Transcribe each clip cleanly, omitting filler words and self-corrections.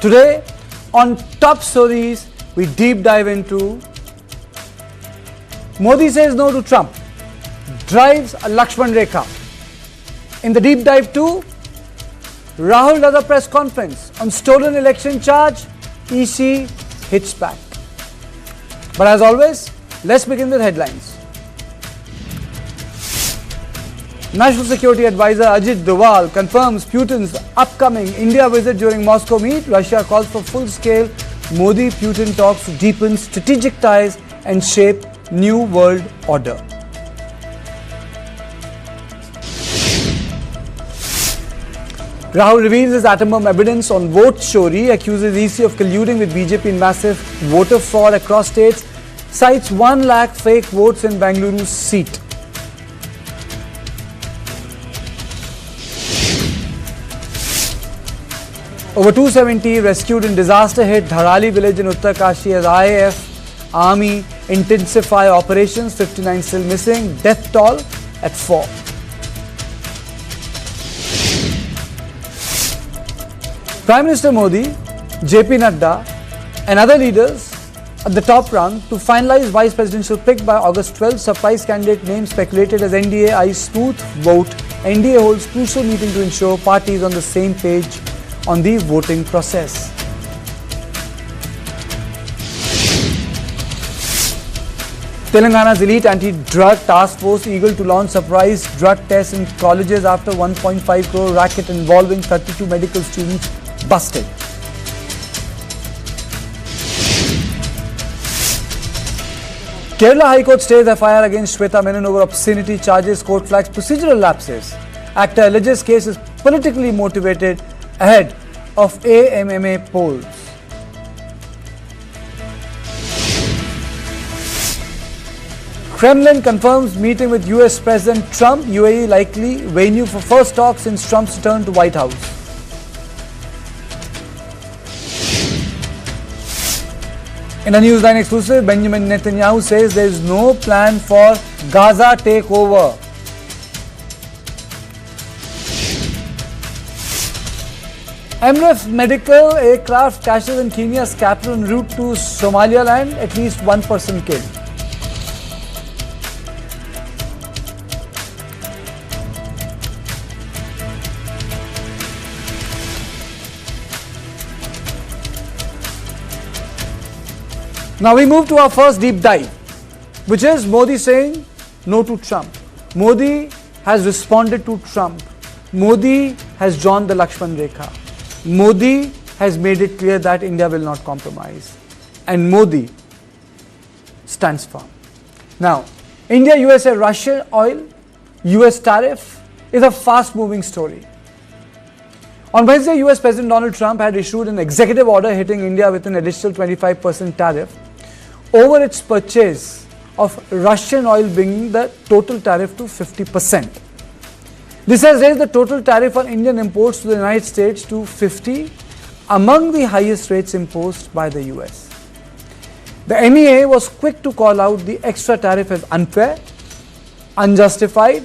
Today, on top stories, we deep dive into Modi says no to Trump, drives a Lakshman Rekha. In the deep dive too, Rahul does a press conference on stolen election charge, EC hits back. But as always, let's begin with headlines. National Security Advisor Ajit Doval confirms Putin's upcoming India visit during Moscow meet. Russia calls for full-scale Modi-Putin talks to deepen strategic ties and shape new world order. Rahul reveals his atom bomb evidence on vote chori, accuses EC of colluding with BJP in massive voter fraud across states, cites 1 lakh fake votes in Bengaluru's seat. Over 270 rescued in disaster-hit Dharali village in Uttarkashi as IAF Army intensify operations, 59 still missing, death toll at 4. Prime Minister Modi, JP Nadda and other leaders at the top rung to finalize vice presidential pick by August 12. Surprise candidate name speculated as NDA eyes smooth vote. NDA holds crucial meeting to ensure parties on the same page on the voting process. Telangana's elite anti-drug task force eager to launch surprise drug tests in colleges after 1.5 crore racket involving 32 medical students busted. Kerala High Court stays FIR against Shweta Menon over obscenity charges. Court flags procedural lapses. Actor alleges case is politically motivated ahead of AMMA polls. Kremlin confirms meeting with US President Trump. UAE likely venue for first talk since Trump's return to White House. In a News9 exclusive, Benjamin Netanyahu says there is no plan for Gaza takeover. Emirates medical aircraft crashes in Kenya's capital en route to Somaliland, at least 1 person killed. Now we move to our first deep dive, which is Modi saying no to Trump. Modi has responded to Trump. Modi has drawn the Lakshman Rekha. Modi has made it clear that India will not compromise. And Modi stands firm. Now, India, USA, Russian oil, US tariff is a fast-moving story. On Wednesday, US President Donald Trump had issued an executive order hitting India with an additional 25% tariff over its purchase of Russian oil, bringing the total tariff to 50%. This has raised the total tariff on Indian imports to the United States to 50, among the highest rates imposed by the US. The MEA was quick to call out the extra tariff as unfair, unjustified,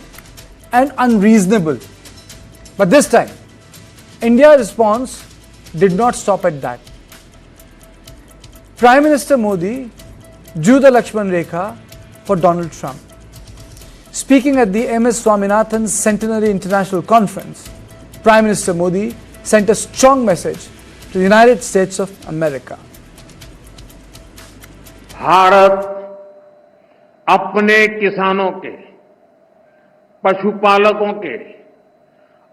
and unreasonable. But this time, India's response did not stop at that. Prime Minister Modi drew the Lakshman Rekha for Donald Trump. Speaking at the MS Swaminathan's Centenary International Conference, Prime Minister Modi sent a strong message to the United States of America. Bharat अपने किसानों के, पशुपालकों के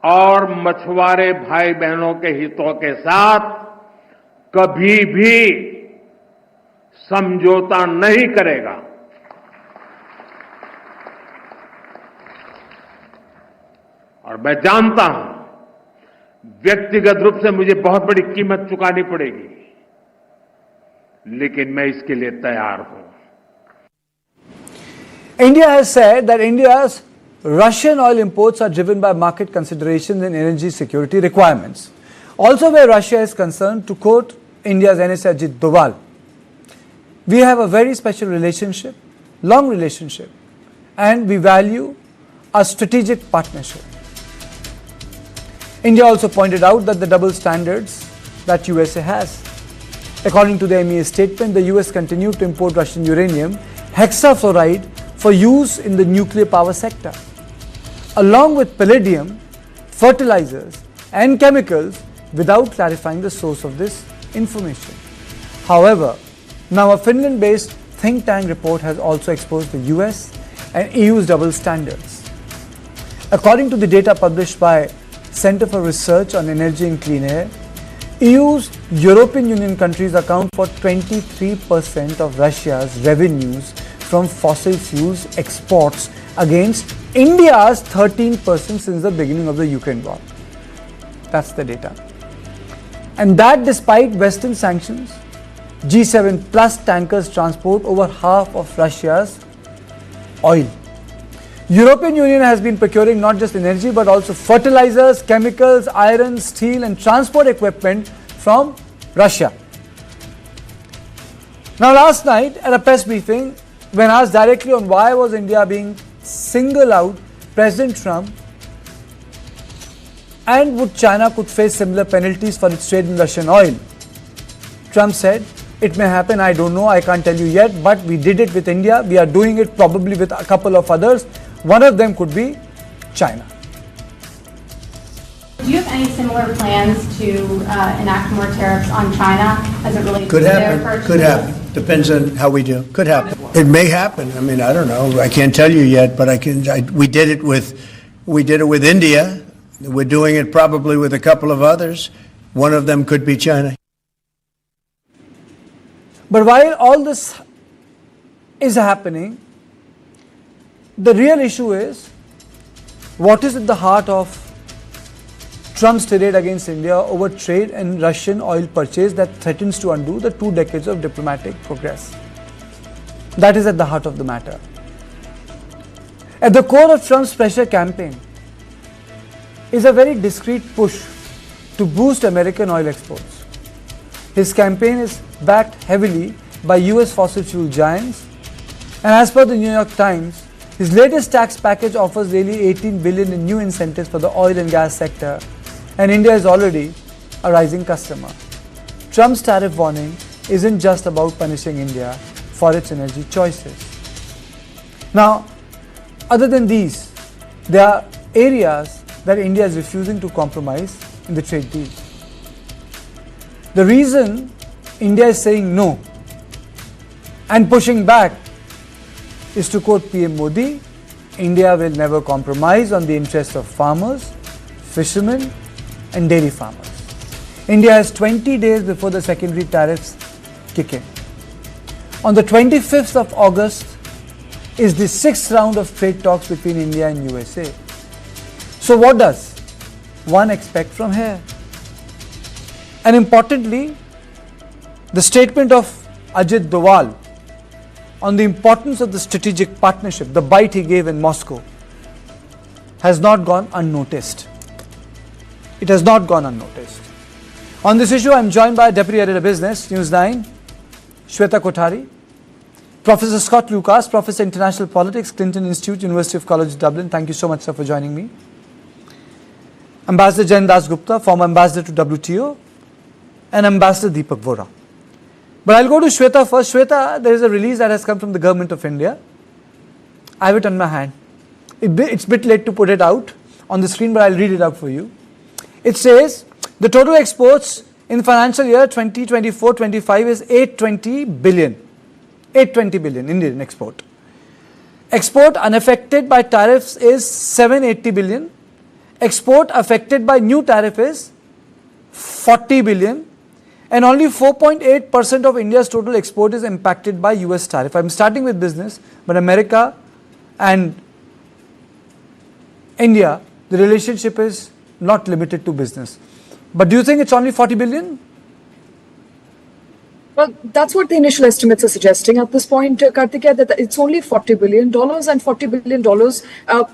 और मछुआरे भाई बहनों के हितों के साथ कभी भी समझौता नहीं करेगा। और मैं जानता हूं व्यक्तिगत रूप से मुझे बहुत बड़ी कीमत चुकानी पड़ेगी, लेकिन मैं इसके लिए तैयार हूं। India has said that India's Russian oil imports are driven by market considerations and energy security requirements. Also, where Russia is concerned, to quote India's NSA Ajit Doval, we have a very special relationship, long relationship, and we value a strategic partnership. India also pointed out that the double standards that USA has. According to the MEA statement, the US continued to import Russian uranium hexafluoride for use in the nuclear power sector, along with palladium, fertilizers and chemicals, without clarifying the source of this information. However, now a Finland-based think tank report has also exposed the US and EU's double standards. According to the data published by Center for Research on Energy and Clean Air, EU's European Union countries account for 23% of Russia's revenues from fossil fuels exports against India's 13% since the beginning of the Ukraine war. That's the data. And that despite Western sanctions, G7 plus tankers transport over half of Russia's oil. European Union has been procuring not just energy but also fertilizers, chemicals, iron, steel and transport equipment from Russia. Now last night at a press briefing, when asked directly on why was India being singled out, President Trump, and would China could face similar penalties for its trade in Russian oil, Trump said, "It may happen, I don't know, I can't tell you yet, but we did it with India, we are doing it probably with a couple of others. One of them could be China." Do you have any similar plans to enact more tariffs on China as it relates Could to their happen, purchases? could happen. Depends on how we do. Could happen. It may happen. I mean, I don't know. I can't tell you yet, but we did it with India. We're doing it probably with a couple of others. One of them could be China. But while all this is happening, the real issue is what is at the heart of Trump's tirade against India over trade and Russian oil purchase that threatens to undo the 2 decades of diplomatic progress. That is at the heart of the matter. At the core of Trump's pressure campaign is a very discreet push to boost American oil exports. His campaign is backed heavily by US fossil fuel giants, and as per the New York Times, his latest tax package offers nearly 18 billion in new incentives for the oil and gas sector, and India is already a rising customer. Trump's tariff warning isn't just about punishing India for its energy choices. Now, other than these, there are areas that India is refusing to compromise in the trade deal. The reason India is saying no and pushing back is, to quote PM Modi, "India will never compromise on the interests of farmers, fishermen and dairy farmers." India has 20 days before the secondary tariffs kick in. On the 25th of August is the 6th round of trade talks between India and USA. So what does one expect from here? And importantly, the statement of Ajit Doval on the importance of the strategic partnership, the bite he gave in Moscow, has not gone unnoticed. It has not gone unnoticed. On this issue, I am joined by Deputy Editor Business, News9, Shweta Kothari, Professor Scott Lucas, Professor International Politics, Clinton Institute, University of College Dublin. Thank you so much, sir, for joining me. Ambassador Jen Das Gupta, former Ambassador to WTO, and Ambassador Deepak Vora. But I'll go to Shweta first. Shweta, there is a release that has come from the Government of India. I have it on my hand. It's a bit late to put it out on the screen, but I'll read it out for you. It says, the total exports in financial year 2024-25 is 820 billion. 820 billion Indian export. Export unaffected by tariffs is 780 billion. Export affected by new tariff is 40 billion. And only 4.8% of India's total export is impacted by US tariff. I'm starting with business, but America and India, the relationship is not limited to business. But do you think it's only 40 billion? Well, that's what the initial estimates are suggesting at this point, Kartikeya, that it's only $40 billion, and $40 billion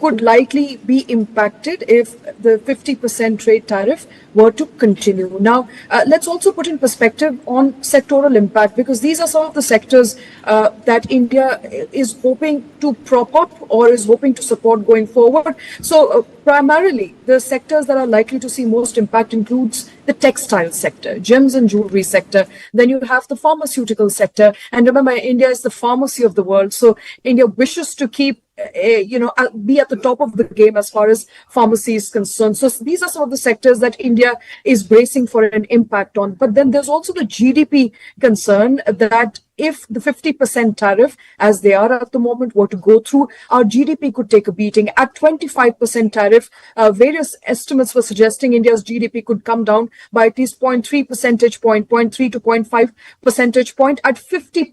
could likely be impacted if the 50% trade tariff were to continue. Now, let's also put in perspective on sectoral impact, because these are some of the sectors that India is hoping to prop up or is hoping to support going forward. So primarily, the sectors that are likely to see most impact includes the textile sector, gems and jewelry sector. Then you have the pharmaceutical sector. And remember, India is the pharmacy of the world. So India wishes to keep be at the top of the game as far as pharmacy is concerned. So these are some of the sectors that India is bracing for an impact on. But then there's also the GDP concern that if the 50% tariff, as they are at the moment, were to go through, our GDP could take a beating. At 25% tariff, various estimates were suggesting India's GDP could come down by at least 0.3 percentage point, 0.3 to 0.5 percentage point. At 50%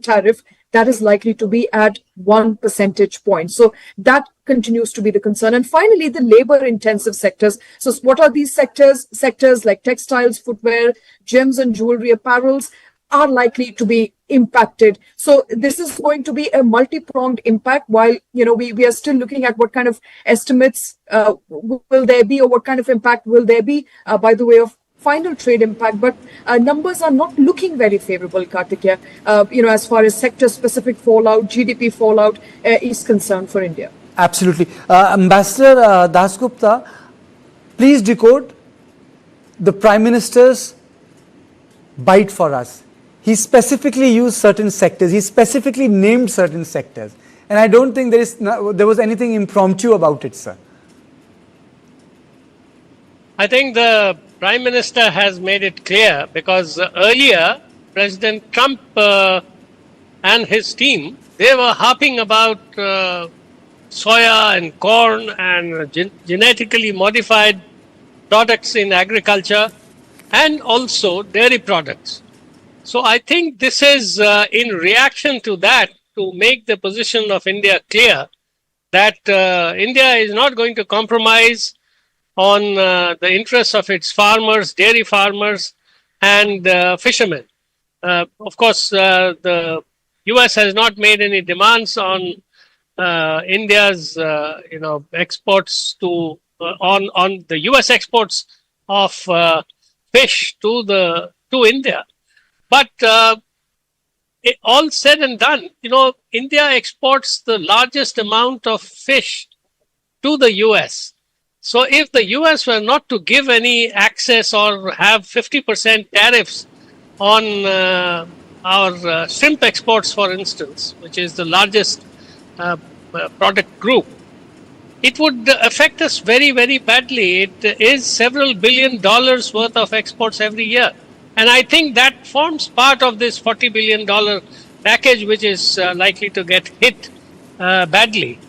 tariff, that is likely to be at 1 percentage point. So that continues to be the concern. And finally, the labor intensive sectors. So what are these sectors? Sectors like textiles, footwear, gems and jewelry, apparels are likely to be impacted. So this is going to be a multi-pronged impact, while we are still looking at what kind of estimates will there be, or what kind of impact will there be by the way of final trade impact. But numbers are not looking very favorable, Kartikeya, as far as sector-specific fallout, GDP fallout is concerned for India. Absolutely. Ambassador Dasgupta, please decode the Prime Minister's bite for us. He specifically used certain sectors. He specifically named certain sectors. And I don't think there was anything impromptu about it, sir. I think the Prime Minister has made it clear, because earlier President Trump and his team, they were harping about soya and corn and genetically modified products in agriculture and also dairy products. So I think this is in reaction to that, to make the position of India clear that India is not going to compromise on the interests of its farmers, dairy farmers, and fishermen. Of course, the US has not made any demands on India's, exports to on the US exports of fish to India. But all said and done, India exports the largest amount of fish to the US. So if the US were not to give any access or have 50% tariffs on our shrimp exports, for instance, which is the largest product group, it would affect us very, very badly. It is several $1 billion worth of exports every year. And I think that forms part of this $40 billion package, which is likely to get hit badly.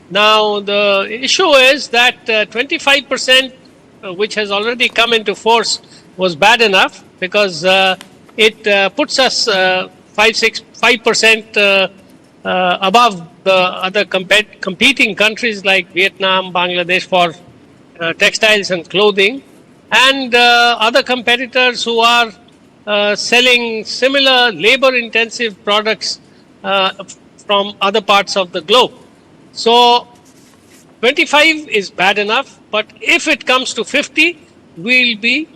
Now, the issue is that 25%, which has already come into force, was bad enough, because it puts us 5% above the other competing countries like Vietnam, Bangladesh for textiles and clothing, and other competitors who are selling similar labor-intensive products from other parts of the globe. So 25 is bad enough, but if it comes to 50, we'll be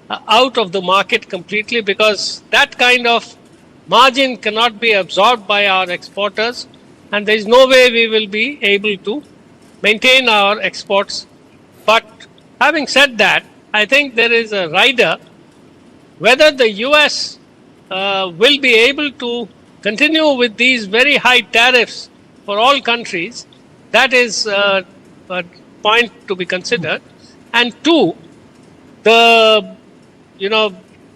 out of the market completely, because that kind of margin cannot be absorbed by our exporters, and there is no way we will be able to maintain our exports. But having said that, I think there is a rider whether the US will be able to continue with these very high tariffs for all countries. That is a point to be considered. And two,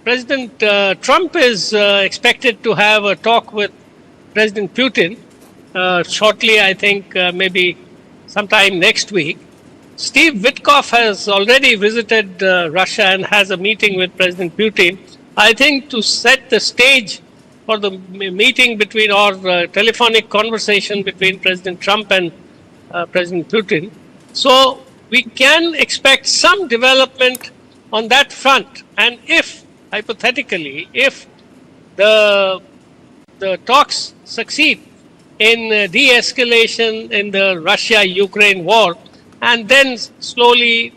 President Trump is expected to have a talk with President Putin shortly, I think maybe sometime next week. Steve Witkoff has already visited Russia and has a meeting with President Putin, I think, to set the stage for the meeting between, or telephonic conversation between President Trump and President Putin. So we can expect some development on that front. And if, hypothetically, if the talks succeed in de-escalation in the Russia-Ukraine war, and then slowly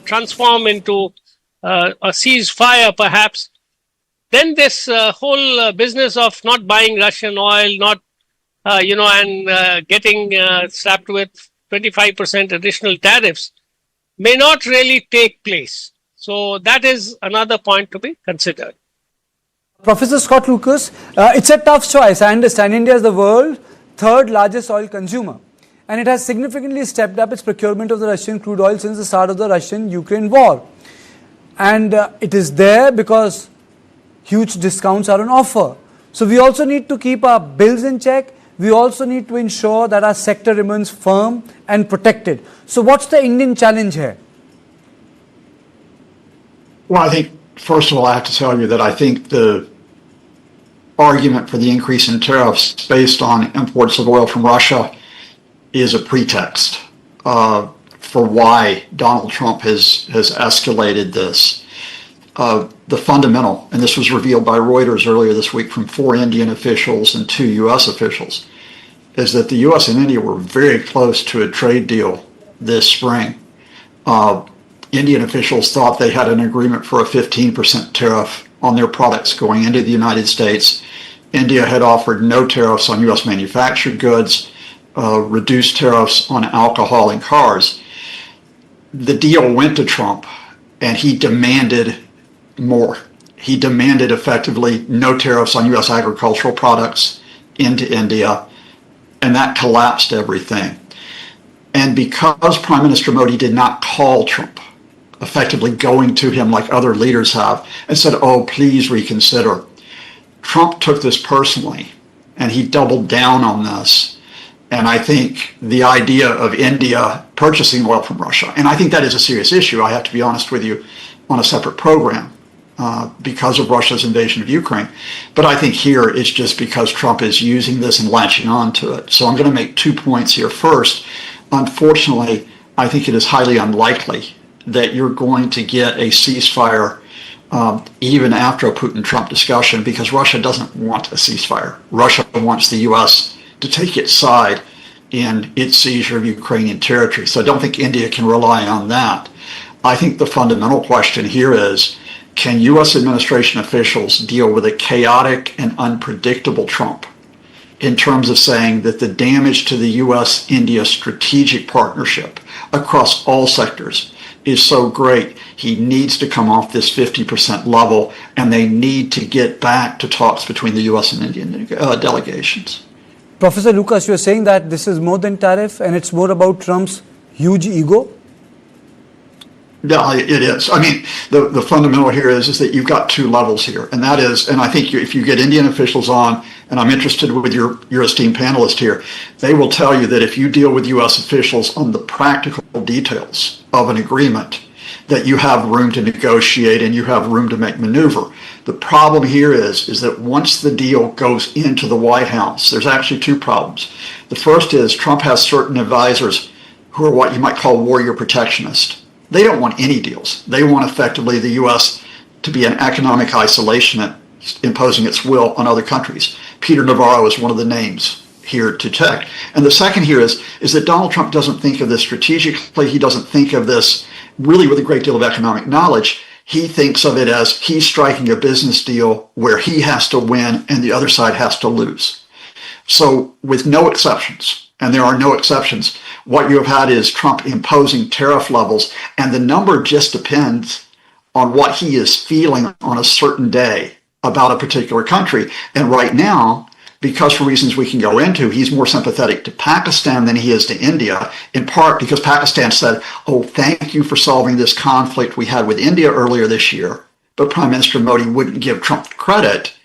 transform into a ceasefire, perhaps, then this whole business of not buying Russian oil, and getting slapped with 25% additional tariffs may not really take place. So that is another point to be considered. Professor Scott Lucas, it's a tough choice. I understand India is the world's third largest oil consumer, and it has significantly stepped up its procurement of the Russian crude oil since the start of the Russian-Ukraine war. And it is there because huge discounts are on offer. So we also need to keep our bills in check. We also need to ensure that our sector remains firm and protected. So what's the Indian challenge here? Well, I think, first of all, I have to tell you that I think the argument for the increase in tariffs based on imports of oil from Russia is a pretext for why Donald Trump has escalated this. The fundamental, and this was revealed by Reuters earlier this week from 4 Indian officials and 2 U.S. officials, is that the U.S. and India were very close to a trade deal this spring. Indian officials thought they had an agreement for a 15% tariff on their products going into the United States. India had offered no tariffs on U.S. manufactured goods, reduced tariffs on alcohol and cars. The deal went to Trump, and he demanded more. He demanded effectively no tariffs on U.S. agricultural products into India, and that collapsed everything. And because Prime Minister Modi did not call Trump, effectively going to him like other leaders have, and said, oh, please reconsider, Trump took this personally, and he doubled down on this. And I think the idea of India purchasing oil from Russia, and I think that is a serious issue, I have to be honest with you, on a separate program because of Russia's invasion of Ukraine. But I think here it's just because Trump is using this and latching on to it. So I'm going to make 2 points here. First, unfortunately, I think it is highly unlikely that you're going to get a ceasefire even after a Putin-Trump discussion, because Russia doesn't want a ceasefire. Russia wants the U.S. to take its side in its seizure of Ukrainian territory. So I don't think India can rely on that. I think the fundamental question here is, can U.S. administration officials deal with a chaotic and unpredictable Trump in terms of saying that the damage to the U.S.-India strategic partnership across all sectors is so great, he needs to come off this 50% level, and they need to get back to talks between the U.S. and Indian delegations. Professor Lucas, you are saying that this is more than tariff and it's more about Trump's huge ego? Yeah, it is. I mean, the fundamental here is that you've got 2 levels here, and that is, and I think if you get Indian officials on, and I'm interested with your esteemed panelist here, they will tell you that if you deal with U.S. officials on the practical details of an agreement, that you have room to negotiate and you have room to make maneuver. The problem here is that once the deal goes into the White House, there's actually 2 problems. The first is Trump has certain advisors who are what you might call warrior protectionists. They don't want any deals. They want effectively the U.S. to be an economic isolation, imposing its will on other countries. Peter Navarro is one of the names here to check. And the second here is that Donald Trump doesn't think of this strategically. He doesn't think of this really with a great deal of economic knowledge. He thinks of it as he's striking a business deal where he has to win and the other side has to lose. So with no exceptions, and there are no exceptions, what you have had is Trump imposing tariff levels, and the number just depends on what he is feeling on a certain day about a particular country. And right now, because for reasons we can go into, he's more sympathetic to Pakistan than he is to India, in part because Pakistan said, oh, thank you for solving this conflict we had with India earlier this year, but Prime Minister Modi wouldn't give Trump credit.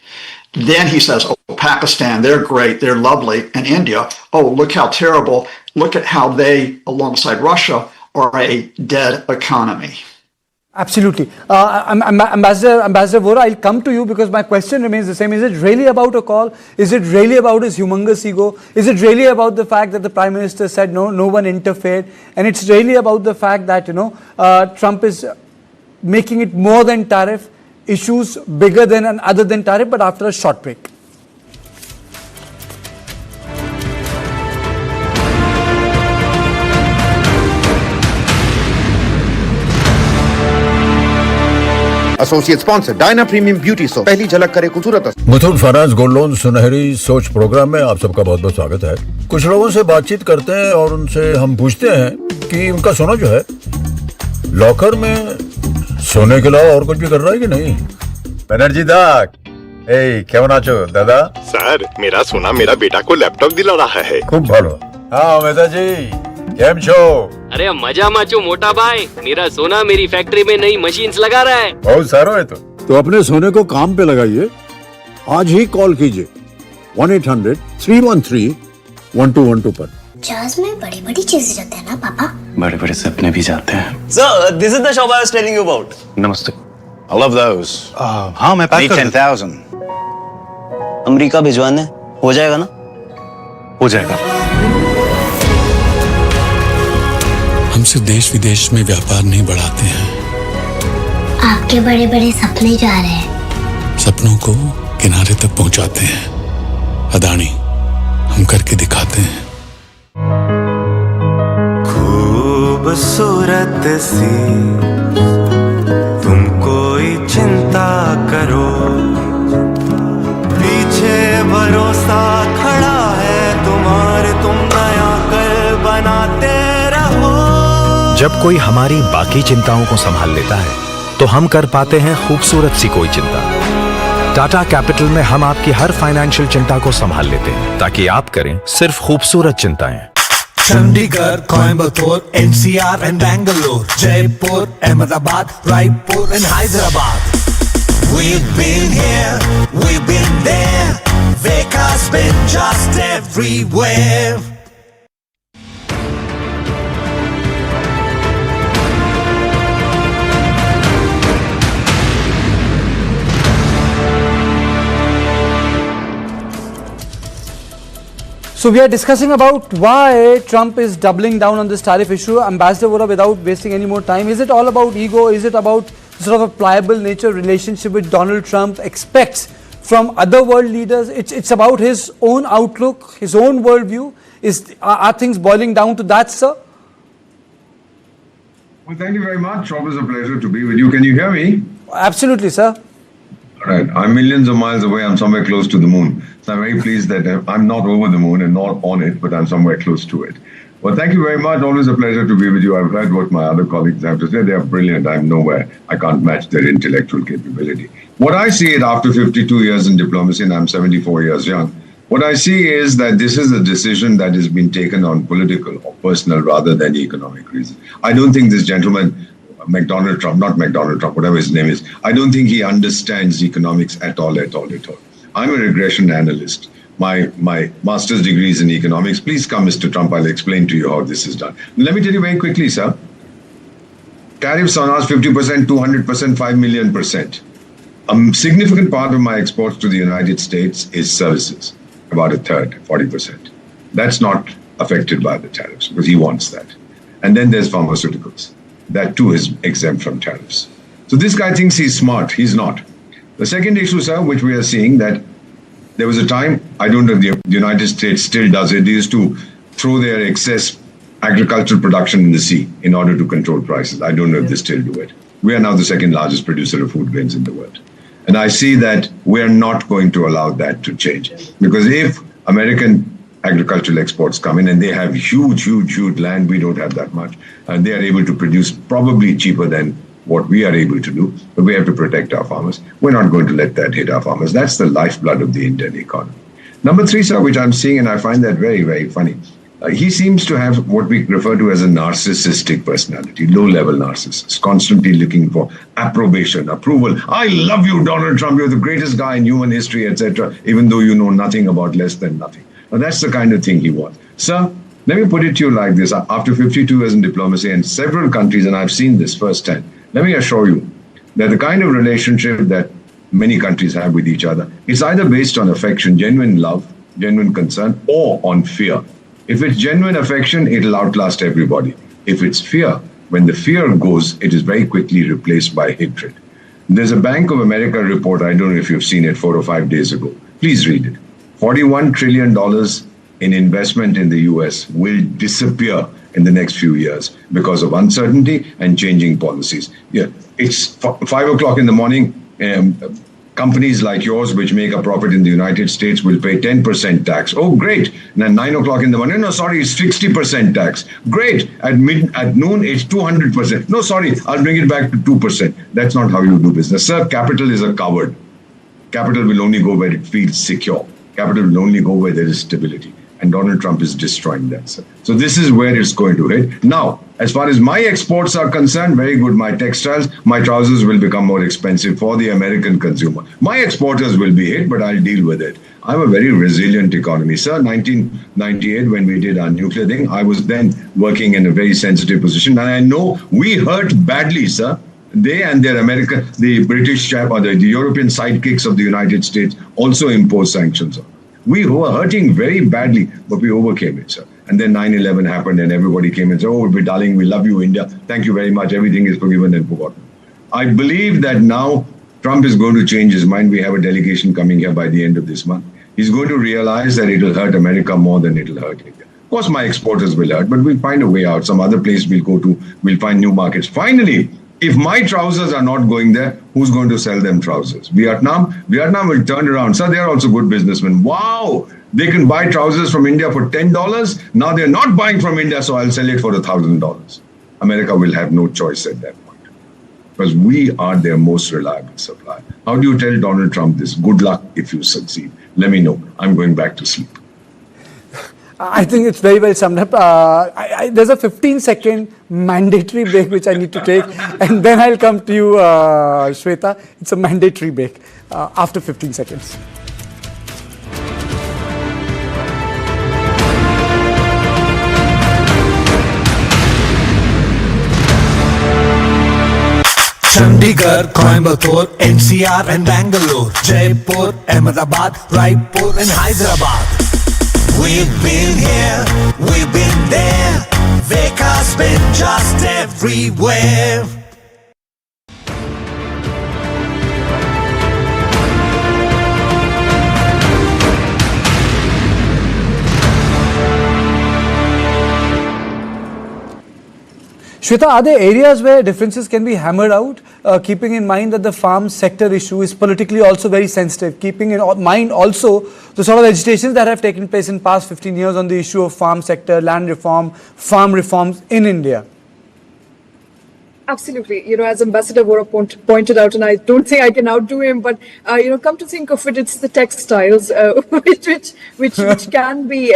Then he says, oh, Pakistan, they're great, they're lovely, and India, oh, look how terrible, look at how they, alongside Russia, are a dead economy. Absolutely. Ambassador Vora, I'll come to you because my question remains the same. Is it really about a call? Is it really about his humongous ego? Is it really about the fact that the Prime Minister said no one interfered? And it's really about the fact that, Trump is making it more than tariff, issues bigger than and other than tariff, but after a short break. Associate sponsor Diana premium beauty soap, पहली झलक करे खूबसूरत। Muthoot finance gold loan सुनहरी सोच programme में आप सबका बहुत बहुत स्वागत है। कुछ लोगों से बातचीत करते हैं और उनसे हम पूछते हैं कि उनका सोना जो है लॉकर में सोने के अलावा और कुछ भी कर रहा है कि नहीं? बनर्जी दा, কেমন আছো দাদা? স্যার मेरा सोना मेरा बेटा को लैपटॉप दिला रहा है। खूब ভালো। हाँ मेहताजी, કેમ છો? अरे मजा माचो मोटा भाई, मेरा सोना मेरी फैक्ट्री में नई मशीन्स लगा रहा है। बहुत सारो है तो अपने सोने को काम पे लगाइए। आज ही कॉल कीजिए 1-800-313-1212 पर। जहाज में बड़ी बड़ी चीजें जाते हैं ना पापा? बड़े बड़े सपने भी जाते हैं। Sir, this is the shop I was telling you about. नमस्ते। I love those. हाँ मैं पैक कर 10,000। अमेरिका भिजवाने हो जाएगा ना? हो जाएगा। हम सिर्फ देश विदेश में व्यापार नहीं बढ़ाते हैं, आपके बड़े बड़े सपने जा रहे हैं। सपनों को किनारे तक पहुंचाते हैं। अदानी, हम करके दिखाते हैं। खूबसूरत सी तुम कोई चिंता करो, पीछे भरोसा खड़ा है तुम्हारे, तुम नया कल बनाते रहो। जब कोई हमारी बाकी चिंताओं को संभाल लेता है तो हम कर पाते हैं खूबसूरत सी कोई चिंता। टाटा कैपिटल में हम आपकी हर फाइनेंशियल चिंता को संभाल लेते हैं ताकि आप करें सिर्फ खूबसूरत चिंताएं। Chandigarh, Coimbatore, NCR and Bangalore, Jaipur, Ahmedabad, Raipur and Hyderabad. We've been here, we've been there, Veka's been just everywhere. So we are discussing about why Trump is doubling down on this tariff issue. Ambassador Vora, without wasting any more time, is it all about ego? Is it about sort of a pliable nature relationship which Donald Trump expects from other world leaders? It's about his own outlook, his own worldview. Are things boiling down to that, sir? Well, thank you very much. Always a pleasure to be with you. Can you hear me? Absolutely, sir. All right. I'm millions of miles away. I'm somewhere close to the moon. So I'm very pleased that I'm not over the moon and not on it, but I'm somewhere close to it. Well, thank you very much. Always a pleasure to be with you. I've heard what my other colleagues have to say. They are brilliant. I'm nowhere. I can't match their intellectual capability. What I see it after 52 years in diplomacy, and I'm 74 years young, what I see is that this is a decision that has been taken on political or personal rather than economic reasons. I don't think this gentleman, McDonald Trump, not McDonald Trump, whatever his name is, I don't think he understands economics at all. I'm a regression analyst. My master's degree is in economics. Please come, Mr. Trump. I'll explain to you how this is done. Let me tell you very quickly, sir. Tariffs on us 50%, 200%, 5 million %. A significant part of my exports to the United States is services, about a third, 40%. That's not affected by the tariffs because he wants that. And then there's pharmaceuticals. That too is exempt from tariffs. So this guy thinks he's smart. He's not. The second issue, sir, which we are seeing, that there was a time, I don't know if the United States still does it, they used to throw their excess agricultural production in the sea in order to control prices. I don't know if they still do it. We are now the second largest producer of food grains in the world. And I see that we're not going to allow that to change. Because if American agricultural exports come in and they have huge land, we don't have that much, and they are able to produce probably cheaper than what we are able to do, but we have to protect our farmers. We're not going to let that hit our farmers. That's the lifeblood of the Indian economy. Number three, sir, which I'm seeing, and I find that very, very funny. He seems to have what we refer to as a narcissistic personality, low-level narcissist, constantly looking for approbation, approval. I love you, Donald Trump. You're the greatest guy in human history, etc., even though you know nothing about less than nothing. Now, that's the kind of thing he wants. Sir, let me put it to you like this. After 52 years in diplomacy and several countries, and I've seen this firsthand, let me assure you that the kind of relationship that many countries have with each other is either based on affection, genuine love, genuine concern, or on fear. If it's genuine affection, it'll outlast everybody. If it's fear, when the fear goes, it is very quickly replaced by hatred. There's a Bank of America report, I don't know if you've seen it 4 or 5 days ago. Please read it. $41 trillion in investment in the US will disappear in the next few years because of uncertainty and changing policies. Yeah, it's 5 o'clock in the morning. Companies like yours, which make a profit in the United States, will pay 10% tax. Oh, great. And at 9 o'clock in the morning, no, sorry, it's 60% tax. Great. At noon, it's 200%. No, sorry, I'll bring it back to 2%. That's not how you do business. Sir, capital is a coward. Capital will only go where it feels secure. Capital will only go where there is stability. And Donald Trump is destroying that, sir. So this is where it's going to hit. Now, as far as my exports are concerned, very good. My textiles, my trousers will become more expensive for the American consumer. My exporters will be hit, but I'll deal with it. I'm a very resilient economy, sir. 1998, when we did our nuclear thing, I was then working in a very sensitive position. And I know we hurt badly, sir. They and their the British or the European sidekicks of the United States also imposed sanctions on. We were hurting very badly, but we overcame it, sir. And then 9/11 happened and everybody came and said, oh, darling, we love you, India. Thank you very much. Everything is forgiven and forgotten. I believe that now Trump is going to change his mind. We have a delegation coming here by the end of this month. He's going to realize that it will hurt America more than it will hurt India. Of course, my exporters will hurt, but we'll find a way out. Some other place we'll go to. We'll find new markets. Finally, if my trousers are not going there, who's going to sell them trousers? Vietnam will turn around. So they're also good businessmen. Wow, they can buy trousers from India for $10. Now they're not buying from India, so I'll sell it for $1,000. America will have no choice at that point because we are their most reliable supplier. How do you tell Donald Trump this? Good luck if you succeed. Let me know. I'm going back to sleep. I think it's very well summed up. There's a 15-second mandatory break which I need to take, and then I'll come to you, Shweta. It's a mandatory break after 15 seconds. Chandigarh, Coimbatore, NCR and Bangalore, Jaipur, Ahmedabad, Raipur and Hyderabad. We've been here, we've been there, Veka's been just everywhere. Shweta, are there areas where differences can be hammered out, keeping in mind that the farm sector issue is politically also very sensitive, keeping in mind also the sort of agitations that have taken place in past 15 years on the issue of farm sector, land reform, farm reforms in India? Absolutely. As Ambassador Vora pointed out, and I don't think I can outdo him, but, come to think of it, it's the textiles, which can be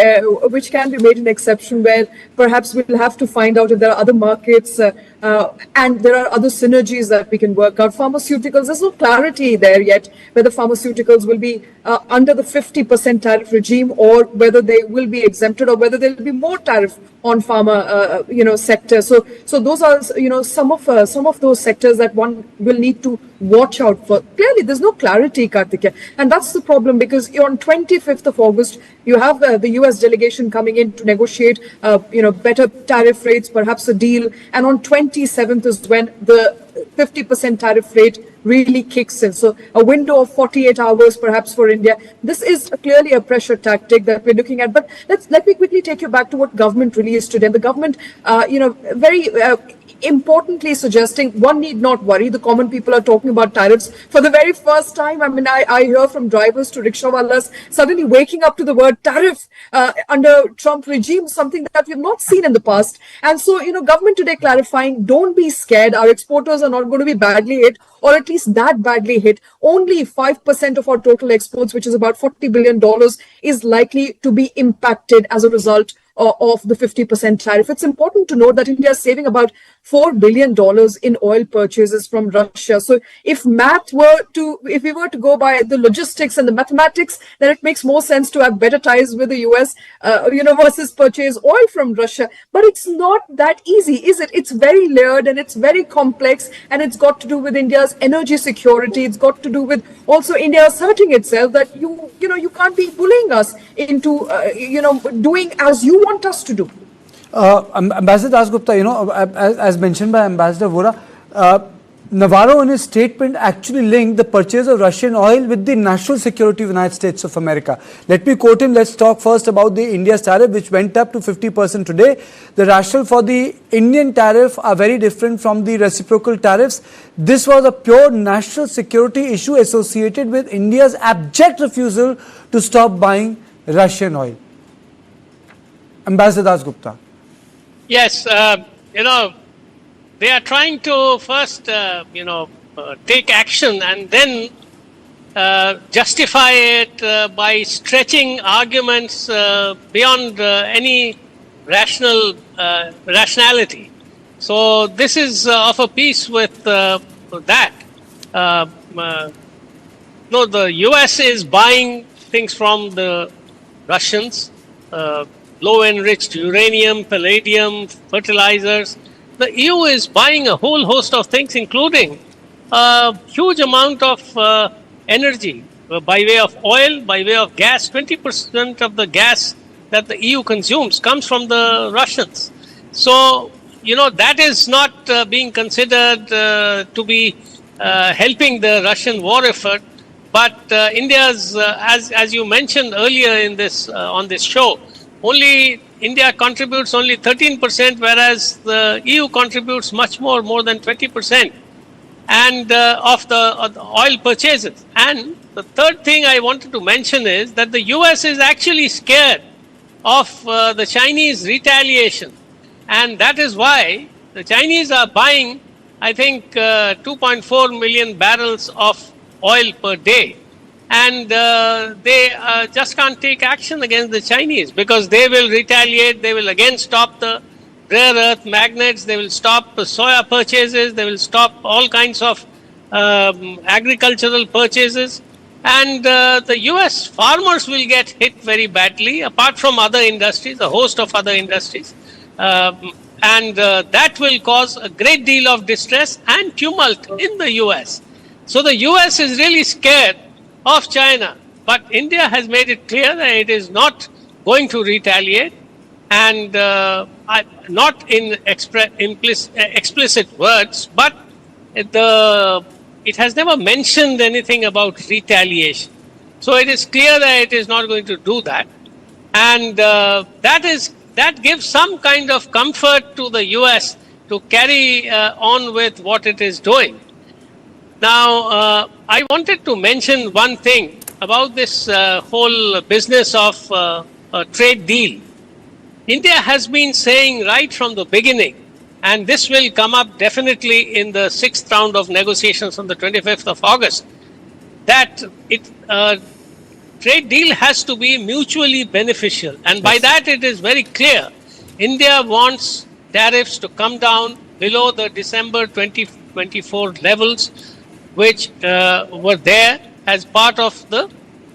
made an exception where perhaps we'll have to find out if there are other markets and there are other synergies that we can work out. Pharmaceuticals, there's no clarity there yet whether pharmaceuticals will be under the 50% tariff regime or whether they will be exempted or whether there will be more tariff on pharma, sector. So those are, some of those sectors that one will need to watch out for. Clearly, there's no clarity, Kartikeya, and that's the problem because on 25th of August, you have the US delegation coming in to negotiate, better tariff rates, perhaps a deal, and on 27th is when the 50% tariff rate really kicks in. So a window of 48 hours perhaps for India. This is clearly a pressure tactic that we're looking at. But let me quickly take you back to what government released today. The government, very importantly suggesting one need not worry. The common people are talking about tariffs for the very first time. I mean, I hear from drivers to rickshawalas suddenly waking up to the word tariff under Trump regime, something that we've not seen in the past. And so, government today clarifying, don't be scared. Our exporters are not going to be badly hit, or at least that badly hit. Only 5% of our total exports, which is about $40 billion, is likely to be impacted as a result of the 50% tariff. It's important to note that India is saving about $4 billion in oil purchases from Russia. So if we were to go by the logistics and the mathematics, then it makes more sense to have better ties with the US, versus purchase oil from Russia. But it's not that easy, is it? It's very layered and it's very complex, and it's got to do with India's energy security. It's got to do with also India asserting itself that you can't be bullying us into, doing as you want us to do. Ambassador Dasgupta, as mentioned by Ambassador Vora, Navarro in his statement actually linked the purchase of Russian oil with the national security of the United States of America. Let me quote him. Let's talk first about the India's tariff, which went up to 50% today. The rationale for the Indian tariff are very different from the reciprocal tariffs. This was a pure national security issue associated with India's abject refusal to stop buying Russian oil. Ambassador Das Gupta. Yes, they are trying to first, take action and then justify it by stretching arguments beyond any rationality. So this is of a piece with that. No, the US is buying things from the Russians, low enriched uranium, palladium, fertilizers. The EU is buying a whole host of things, including a huge amount of energy by way of oil, by way of gas. 20% of the gas that the EU consumes comes from the Russians. So, that is not being considered to be helping the Russian war effort. But India's, as you mentioned earlier in this on this show, India contributes only 13%, whereas the EU contributes much more than 20%, and of the oil purchases. And the third thing I wanted to mention is that the US is actually scared of the Chinese retaliation, and that is why the Chinese are buying, I think, 2.4 million barrels of oil per day. And they just can't take action against the Chinese because they will retaliate. They will again stop the rare earth magnets. They will stop soya purchases. They will stop all kinds of agricultural purchases. And the US farmers will get hit very badly, apart from other industries, a host of other industries. And that will cause a great deal of distress and tumult in the US. So the US is really scared of China, but India has made it clear that it is not going to retaliate, and not in explicit words, but it has never mentioned anything about retaliation. So it is clear that it is not going to do that, and that gives some kind of comfort to the US to carry on with what it is doing. Now, I wanted to mention one thing about this whole business of a trade deal. India has been saying right from the beginning, and this will come up definitely in the 6th round of negotiations on the 25th of August, that trade deal has to be mutually beneficial. And by that it is very clear, India wants tariffs to come down below the December 2024 levels, which were there as part of the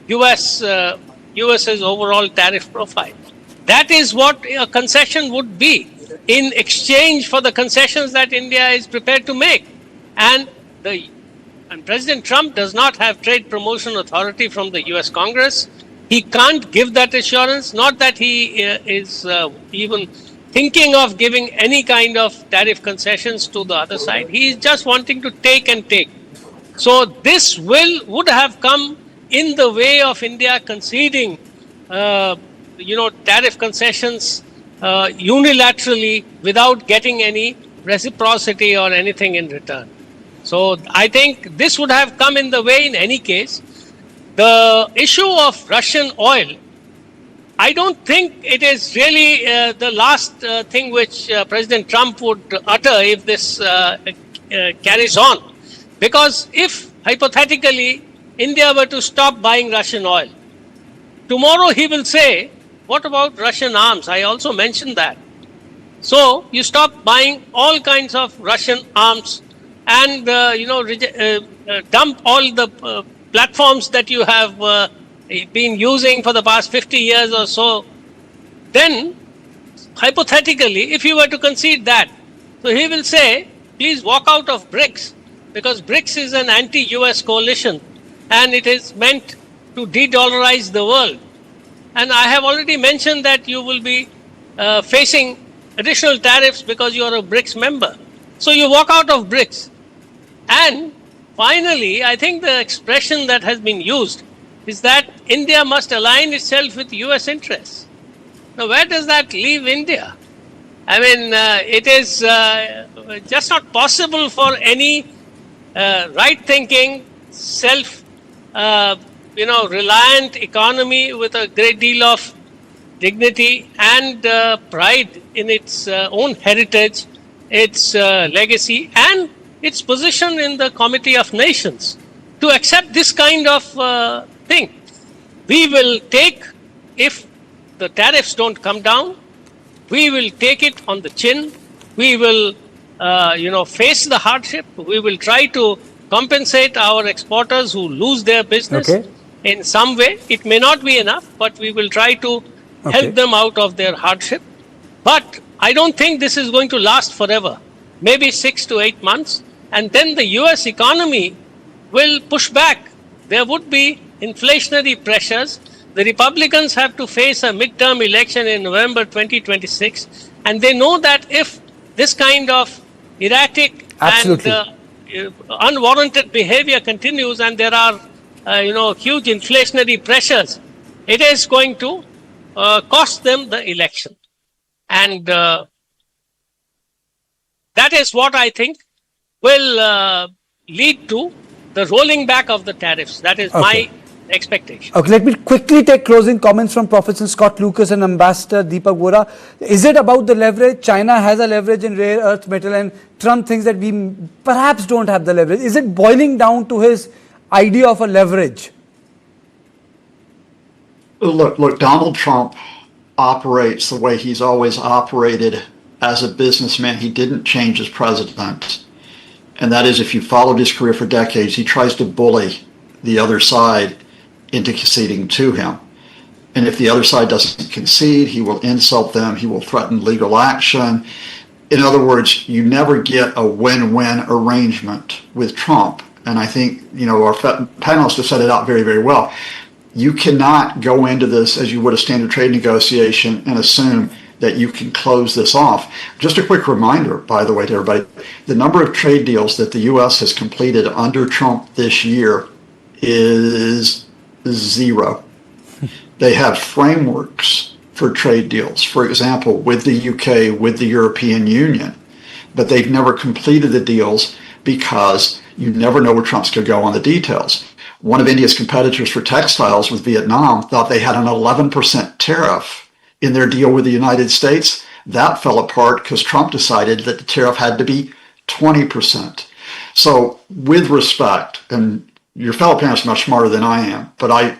US's overall tariff profile. That is what a concession would be in exchange for the concessions that India is prepared to make. And President Trump does not have trade promotion authority from the US Congress. He can't give that assurance, not that he is even thinking of giving any kind of tariff concessions to the other side. He is just wanting to take and take. So this would have come in the way of India conceding, tariff concessions unilaterally without getting any reciprocity or anything in return. So I think this would have come in the way in any case. The issue of Russian oil, I don't think it is really the last thing which President Trump would utter if this carries on. Because if, hypothetically, India were to stop buying Russian oil, tomorrow he will say, what about Russian arms? I also mentioned that. So you stop buying all kinds of Russian arms and, dump all the platforms that you have been using for the past 50 years or so. Then, hypothetically, if you were to concede that, so he will say, please walk out of BRICS. Because BRICS is an anti-US coalition and it is meant to de-dollarize the world. And I have already mentioned that you will be facing additional tariffs because you are a BRICS member. So you walk out of BRICS. And finally, I think the expression that has been used is that India must align itself with US interests. Now, where does that leave India? I mean, it is just not possible for any right-thinking, reliant economy with a great deal of dignity and pride in its own heritage, its legacy, and its position in the Committee of Nations to accept this kind of thing. We will take, if the tariffs don't come down, we will take it on the chin. We will, face the hardship. We will try to compensate our exporters who lose their business in some way. It may not be enough, but we will try to help them out of their hardship. But I don't think this is going to last forever. Maybe 6 to 8 months. And then the US economy will push back. There would be inflationary pressures. The Republicans have to face a midterm election in November 2026. And they know that if this kind of erratic and unwarranted behavior continues and there are, huge inflationary pressures, it is going to cost them the election. And that is what I think will lead to the rolling back of the tariffs. That is my expectation. Okay, let me quickly take closing comments from Professor Scott Lucas and Ambassador Deepak Vora. Is it about the leverage? China has a leverage in rare earth metal and Trump thinks that we perhaps don't have the leverage. Is it boiling down to his idea of a leverage? Look, Donald Trump operates the way he's always operated as a businessman. He didn't change as president. And that is, if you followed his career for decades, he tries to bully the other side into conceding to him. And if the other side doesn't concede, he will insult them. He will threaten legal action. In other words, you never get a win-win arrangement with Trump. And I think, our panelists have set it out very, very well. You cannot go into this as you would a standard trade negotiation and assume that you can close this off. Just a quick reminder, by the way, to everybody, the number of trade deals that the U.S. has completed under Trump this year is 0. They have frameworks for trade deals, for example, with the UK, with the European Union, but they've never completed the deals because you never know where Trump's going to go on the details. One of India's competitors for textiles with Vietnam thought they had an 11% tariff in their deal with the United States. That fell apart because Trump decided that the tariff had to be 20%. So with respect, and your fellow panelists are much smarter than I am, but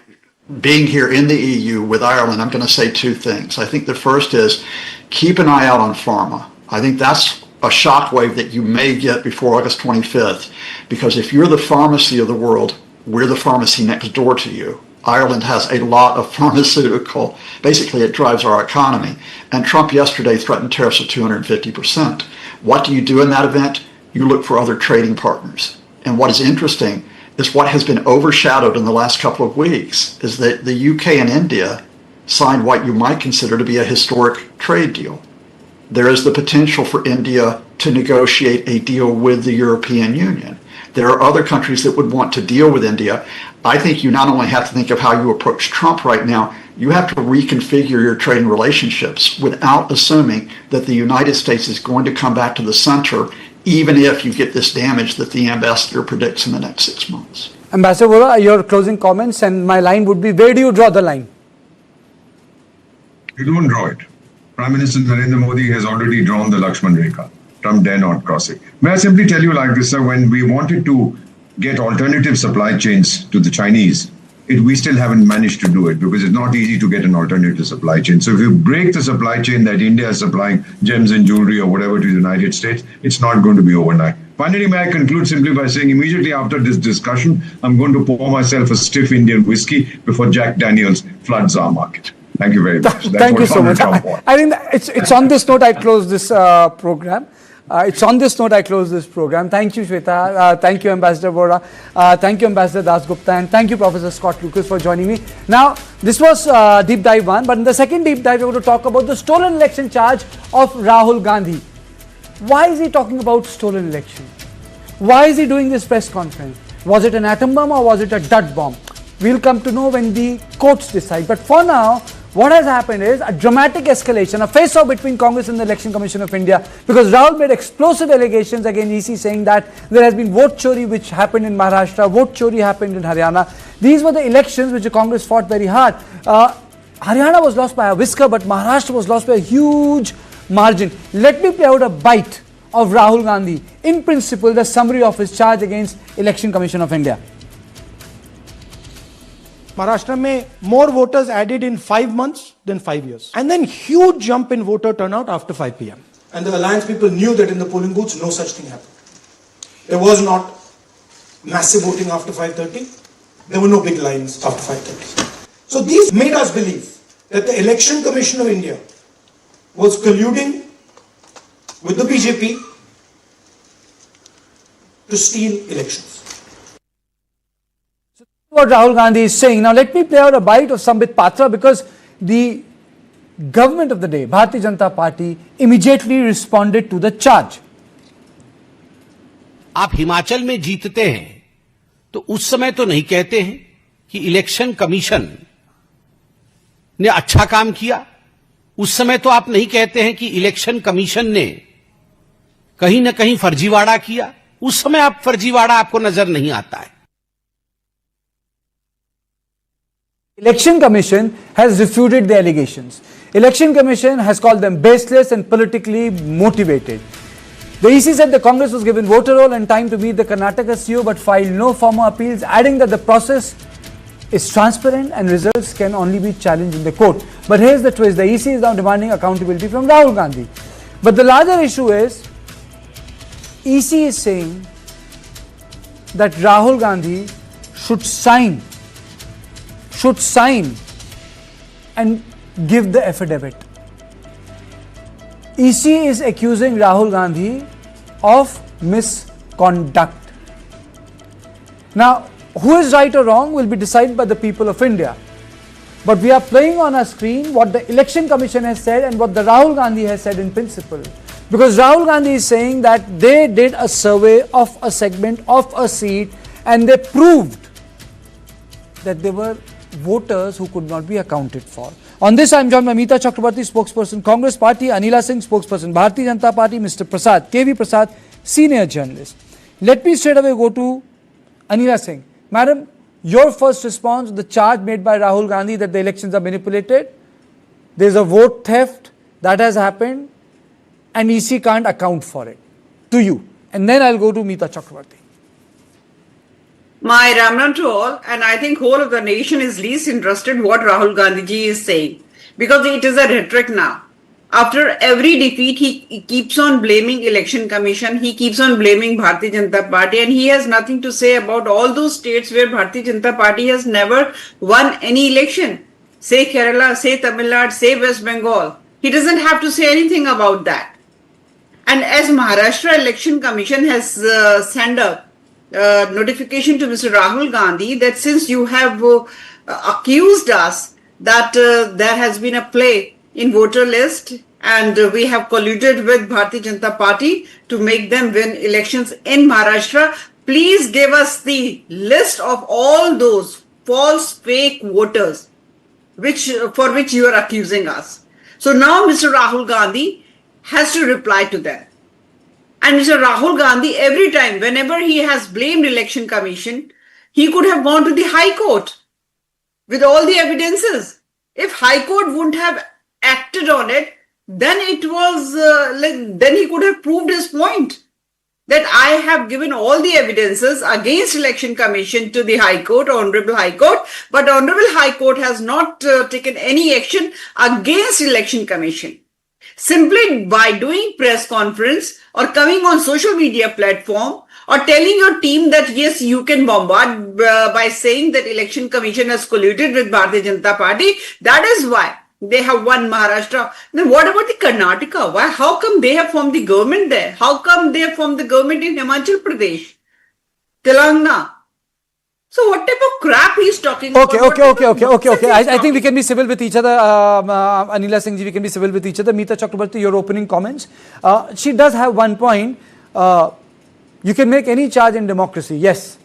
being here in the EU with Ireland, I'm going to say 2 things. I think the first is keep an eye out on pharma. I think that's a shockwave that you may get before August 25th, because if you're the pharmacy of the world, we're the pharmacy next door to you. Ireland has a lot of pharmaceutical. Basically, it drives our economy. And Trump yesterday threatened tariffs of 250%. What do you do in that event? You look for other trading partners. And what is interesting is what has been overshadowed in the last couple of weeks is that the UK and India signed what you might consider to be a historic trade deal. There is the potential for India to negotiate a deal with the European Union. There are other countries that would want to deal with India. I think you not only have to think of how you approach Trump right now, you have to reconfigure your trading relationships without assuming that the United States is going to come back to the center, even if you get this damage that the ambassador predicts in the next 6 months. Ambassador Vora, your closing comments, and my line would be, where do you draw the line? You don't draw it. Prime Minister Narendra Modi has already drawn the Lakshman Rekha. Trump dare not cross it. May I simply tell you like this, sir, when we wanted to get alternative supply chains to the Chinese, we still haven't managed to do it because it's not easy to get an alternative supply chain. So if you break the supply chain that India is supplying gems and jewelry or whatever to the United States, it's not going to be overnight. Finally, may I conclude simply by saying immediately after this discussion, I'm going to pour myself a stiff Indian whiskey before Jack Daniels floods our market. Thank you very much. Thank you so much. I think it's on this note I close this program. Thank you, Shweta. Thank you, Ambassador Vora. Thank you, Ambassador Das Gupta. And thank you, Professor Scott Lucas, for joining me. Now, this was Deep Dive 1. But in the second Deep Dive, we're going to talk about the stolen election charge of Rahul Gandhi. Why is he talking about stolen election? Why is he doing this press conference? Was it an atom bomb or was it a dud bomb? We'll come to know when the courts decide. But for now, what has happened is a dramatic escalation, a face-off between Congress and the Election Commission of India, because Rahul made explosive allegations against EC saying that there has been vote chori which happened in Maharashtra, vote chori happened in Haryana. These were the elections which the Congress fought very hard. Haryana was lost by a whisker, but Maharashtra was lost by a huge margin. Let me play out a bite of Rahul Gandhi, in principle, the summary of his charge against Election Commission of India. Maharashtra में more voters added in 5 months than 5 years. And then huge jump in voter turnout after 5 p.m. And the alliance people knew that in the polling booths, no such thing happened. There was not massive voting after 5:30. There were no big lines after 5:30. So these made us believe that the Election Commission of India was colluding with the BJP to steal elections. What Rahul Gandhi is saying. Now let me play out a bite of Sambit Patra, because the government of the day, Bharatiya Janata Party, immediately responded to the charge. आप हिमाचल में जीतते हैं तो उस समय तो नहीं कहते हैं कि इलेक्शन कमीशन ने अच्छा काम किया, उस समय तो आप नहीं कहते हैं कि इलेक्शन कमीशन ने कहीं ना कहीं फर्जीवाड़ा किया, उस समय आप फर्जीवाड़ा आपको नजर नहीं आता है. Election Commission has refuted the allegations. Election Commission has called them baseless and politically motivated. The EC said the Congress was given voter roll and time to meet the Karnataka CEO, but filed no formal appeals, adding that the process is transparent and results can only be challenged in the court. But here's the twist: the EC is now demanding accountability from Rahul Gandhi. But the larger issue is, EC is saying that Rahul Gandhi should sign and give the affidavit. EC is accusing Rahul Gandhi of misconduct. Now, who is right or wrong will be decided by the people of India. But we are playing on our screen what the Election Commission has said and what the Rahul Gandhi has said in principle. Because Rahul Gandhi is saying that they did a survey of a segment of a seat and they proved that there were voters who could not be accounted for. On this, I am joined by Meeta Chakrabarti, spokesperson, Congress Party, Anila Singh, spokesperson, Bharatiya Janata Party, Mr. Prasad, KV Prasad, senior journalist. Let me straight away go to Anila Singh. Madam, your first response to the charge made by Rahul Gandhi that the elections are manipulated. There is a vote theft that has happened and EC can't account for it. To you. And then I'll go to Meeta Chakrabarti. My Ram to all, and I think whole of the nation is least interested what Rahul Gandhi ji is saying, because it is a rhetoric now. After every defeat, he keeps on blaming Election Commission, he keeps on blaming Bharatiya Janata Party, and he has nothing to say about all those states where Bharatiya Janata Party has never won any election. Say Kerala, say Tamil Nadu, say West Bengal. He doesn't have to say anything about that. And as Maharashtra Election Commission has sent a notification to Mr. Rahul Gandhi that since you have accused us that there has been a play in voter list and we have colluded with Bharatiya Janata Party to make them win elections in Maharashtra, please give us the list of all those false fake voters for which you are accusing us. So now Mr. Rahul Gandhi has to reply to them. And Mr. Rahul Gandhi, every time, whenever he has blamed Election Commission, he could have gone to the High Court with all the evidences. If High Court wouldn't have acted on it, then it was, then he could have proved his point. That I have given all the evidences against Election Commission to the High Court, Honorable High Court, but Honorable High Court has not taken any action against Election Commission. Simply by doing press conference or coming on social media platform or telling your team that yes, you can bombard by saying that Election Commission has colluded with Bharatiya Janata Party, that is why they have won Maharashtra. Then what about the Karnataka? Why? How come they have formed the government there? How come they have formed the government in Himachal Pradesh, Telangana? So what type of crap he's talking about? Okay. I think we can be civil with each other. Anila Singh ji, we can be civil with each other. Meeta Chakrabarti, your opening comments. She does have one point. You can make any charge in democracy, yes,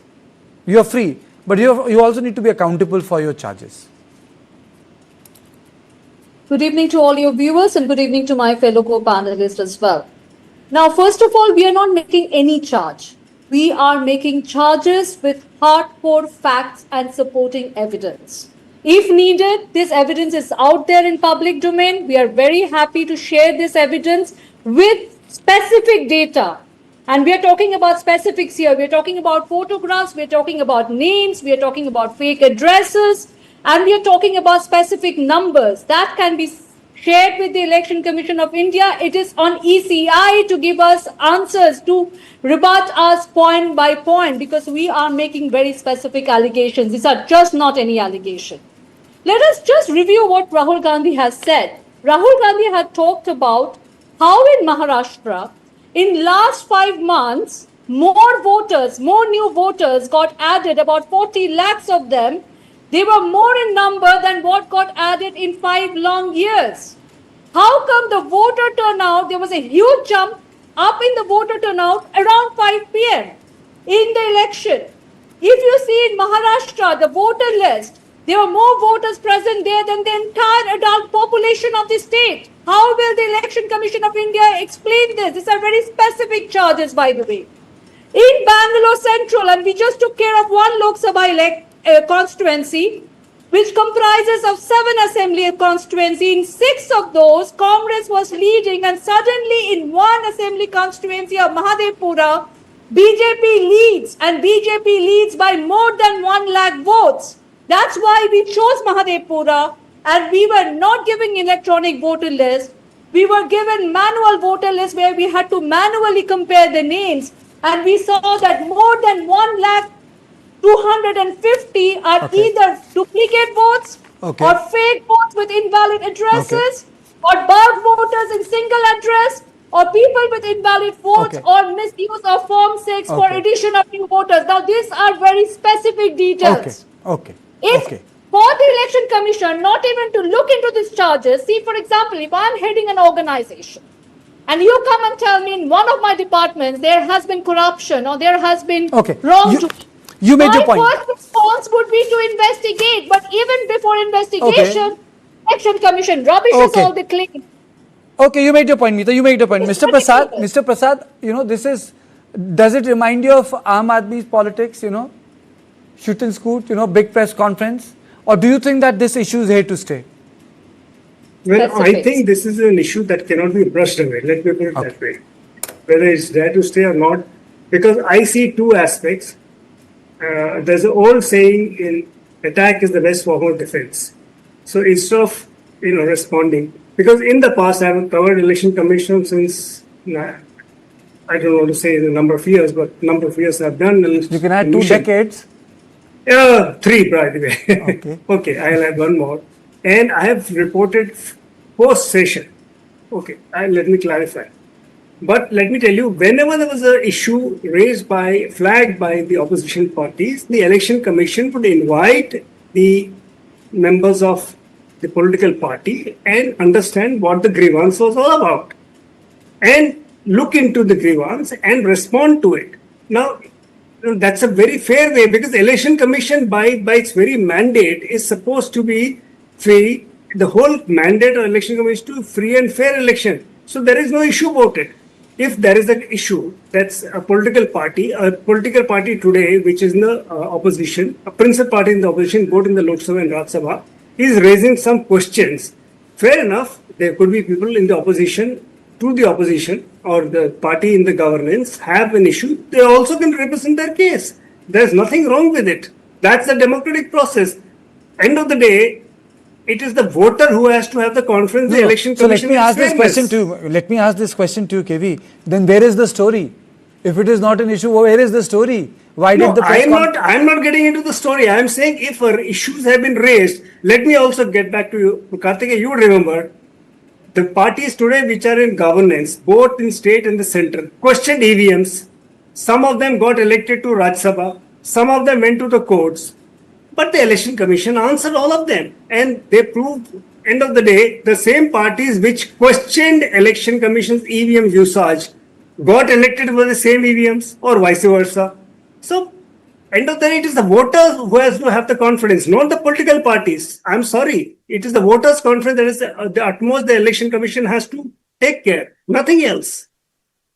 you are free, but you also need to be accountable for your charges. Good evening to all your viewers and good evening to my fellow co-panelists as well. Now, first of all, we are not making any charge. We are making charges with hardcore facts and supporting evidence. If needed, this evidence is out there in public domain. We are very happy to share this evidence with specific data. And we are talking about specifics here. We are talking about photographs, we are talking about names, we are talking about fake addresses, and we are talking about specific numbers that can be shared with the Election Commission of India. It is on ECI to give us answers, to rebut us point by point, because we are making very specific allegations. These are just not any allegation. Let us just review what Rahul Gandhi has said. Rahul Gandhi had talked about how in Maharashtra, in last 5 months, more new voters got added, about 40 lakhs of them. They were more in number than what got added in 5 long years. How come the voter turnout, there was a huge jump up in the voter turnout around 5 p.m. in the election. If you see in Maharashtra, the voter list, there were more voters present there than the entire adult population of the state. How will the Election Commission of India explain this? These are very specific charges, by the way. In Bangalore Central, and we just took care of one Lok Sabha constituency, which comprises of 7 assembly constituencies. In 6 of those, Congress was leading, and suddenly in one assembly constituency of Mahadevpura, BJP leads, and BJP leads by more than 1 lakh votes. That's why we chose Mahadevpura, and we were not giving electronic voter list. We were given manual voter list where we had to manually compare the names, and we saw that more than 1,250,000 are either duplicate votes or fake votes with invalid addresses or bulk voters in single address or people with invalid votes or misuse of Form 6 for addition of new voters. Now, these are very specific details. If for the Election Commission not even to look into these charges, see, for example, if I'm heading an organization and you come and tell me in one of my departments there has been corruption or there has been wrongdoing, you made your point. My first response would be to investigate, but even before investigation, Election Commission rubbishes all the claims. Okay, you made your point, Meeta. You made your point. Mr. Prasad, you know, this is, does it remind you of Aam Aadmi's politics, you know, shoot and scoot, you know, big press conference? Or do you think that this issue is here to stay? Well, I think this is an issue that cannot be brushed away. Let me put it that way. Whether it's there to stay or not, because I see 2 aspects. There's an old saying in attack is the best form of defense. So instead of, you know, responding, because in the past I have covered election commission since, I don't want to say the number of years, but number of years I've done. You can add 2 decades. 3, by the way. Okay, I'll add 1 more. And I have reported post-session. Okay, let me clarify. But let me tell you, whenever there was an issue flagged by the opposition parties, the Election Commission would invite the members of the political party and understand what the grievance was all about. And look into the grievance and respond to it. Now, that's a very fair way, because the Election Commission by its very mandate is supposed to be free. The whole mandate of Election Commission is to free and fair election. So there is no issue about it. If there is an issue, that's a political party today, which is in the opposition, a principal party in the opposition, both in the Lok Sabha and Rajya Sabha, is raising some questions. Fair enough, there could be people in the opposition to the opposition or the party in the governance have an issue. They also can represent their case. There's nothing wrong with it. That's the democratic process. End of the day, it is the voter who has to have the confidence. The Election Commission. So let me ask this question to you, KV. Then where is the story? If it is not an issue, where is the story? Why did the press I'm not getting into the story. I'm saying if issues have been raised, let me also get back to you. Kartikeya, you remember the parties today which are in governance, both in state and the central, questioned EVMs. Some of them got elected to Rajya Sabha. Some of them went to the courts. But the Election Commission answered all of them. And they proved, end of the day, the same parties which questioned Election Commission's EVM usage got elected with the same EVMs or vice versa. So, end of the day, it is the voters who has to have the confidence, not the political parties. I'm sorry. It is the voters' confidence that is the utmost the election commission has to take care. Nothing else.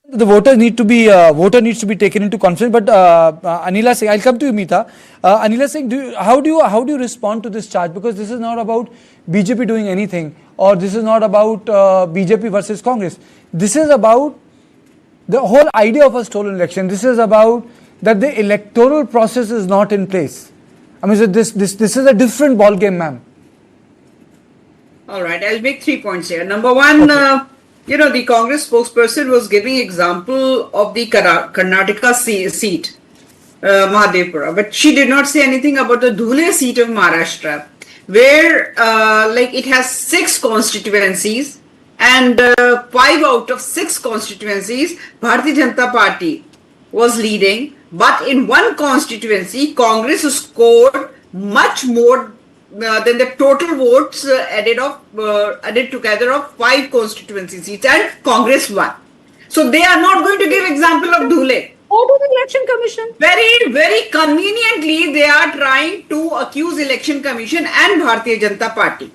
The voter needs to be taken into confidence. But Anila Singh, I'll come to you, Meeta. Anila Singh, how do you respond to this charge? Because this is not about BJP doing anything, or this is not about BJP versus Congress. This is about the whole idea of a stolen election. This is about that the electoral process is not in place. I mean, so this is a different ball game, ma'am. All right, I'll make 3 points here. Number one, the Congress spokesperson was giving example of the Karnataka seat, Mahadevpura, but she did not say anything about the Dhule seat of Maharashtra, where it has 6 constituencies, and 5 out of 6 constituencies, Bharatiya Janata Party was leading, but in one constituency, Congress scored much more than the total votes added together of 5 constituency seats, and Congress won. So they are not going to give example of Dhule. Go to the election commission. Very, very conveniently, they are trying to accuse election commission and Bharatiya Janata Party.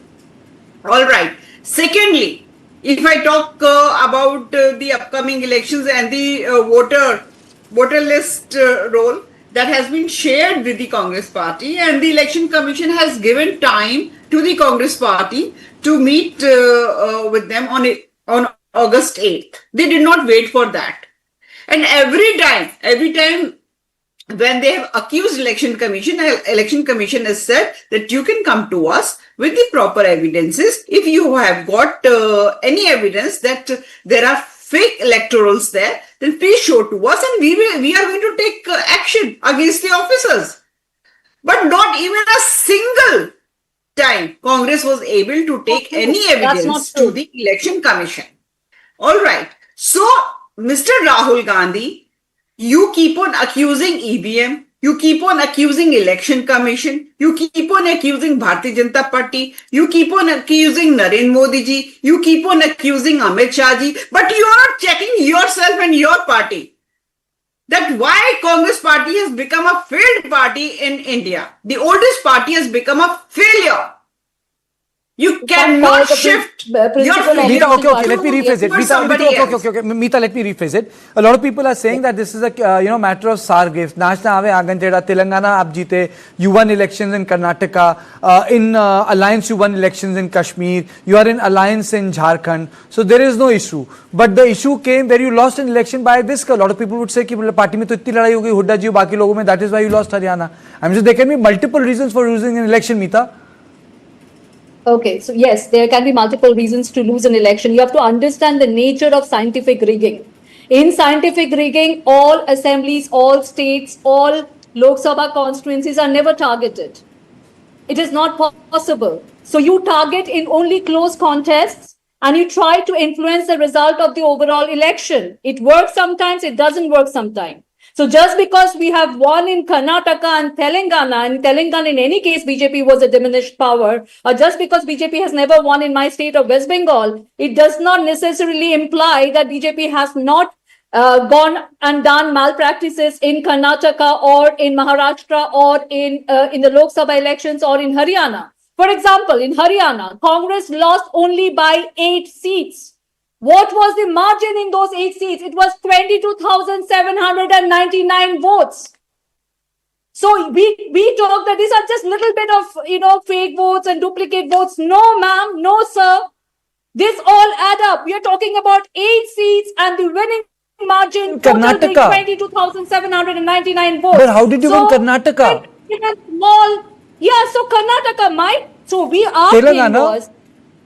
All right. Secondly, if I talk about the upcoming elections and the voter list role that has been shared with the Congress party, and the election commission has given time to the Congress party to meet with them on August 8th. They did not wait for that. And every time when they have accused election commission has said that you can come to us with the proper evidences. If you have got any evidence that there are fake electorals there, then please show to us, and we are going to take action against the officers. But not even a single time Congress was able to take any evidence to the election commission. All right. So, Mr. Rahul Gandhi, you keep on accusing EVM, you keep on accusing election commission, you keep on accusing Bharatiya Janata Party, you keep on accusing Narendra Modi ji, you keep on accusing Amit Shah ji, but you are not checking yourself and your party. That why Congress party has become a failed party in India. The oldest party has become a failure. You cannot shift your Meeta, okay, let me rephrase it. Meeta, let me rephrase it. A lot of people are saying that this is a matter of SAR gifts. National Ave Agan Jeda, Telangana ab jeete, you won elections in Karnataka, in alliance you won elections in Kashmir, you are in alliance in Jharkhand. So there is no issue. But the issue came where you lost an election by this. A lot of people would say ki party mein to itni ladai ho gayi, Hudda ji, baki logo mein, that is why you lost Haryana. I mean, so there can be multiple reasons for losing an election, Meeta. Okay, so yes, there can be multiple reasons to lose an election. You have to understand the nature of scientific rigging. In scientific rigging, all assemblies, all states, all Lok Sabha constituencies are never targeted. It is not possible. So you target in only close contests and you try to influence the result of the overall election. It works sometimes, it doesn't work sometimes. So just because we have won in Karnataka and Telangana in any case BJP was a diminished power, or just because BJP has never won in my state of West Bengal, it does not necessarily imply that BJP has not gone and done malpractices in Karnataka or in Maharashtra or in the Lok Sabha elections or in Haryana. For example, in Haryana, Congress lost only by 8 seats. What was the margin in those 8 seats? It was 22,799 votes. So we talk that these are just little bit of, fake votes and duplicate votes. No, ma'am. No, sir. This all add up. We are talking about 8 seats and the winning margin total being 22,799 votes. But how did you win Karnataka? So Karnataka might. So our thing was,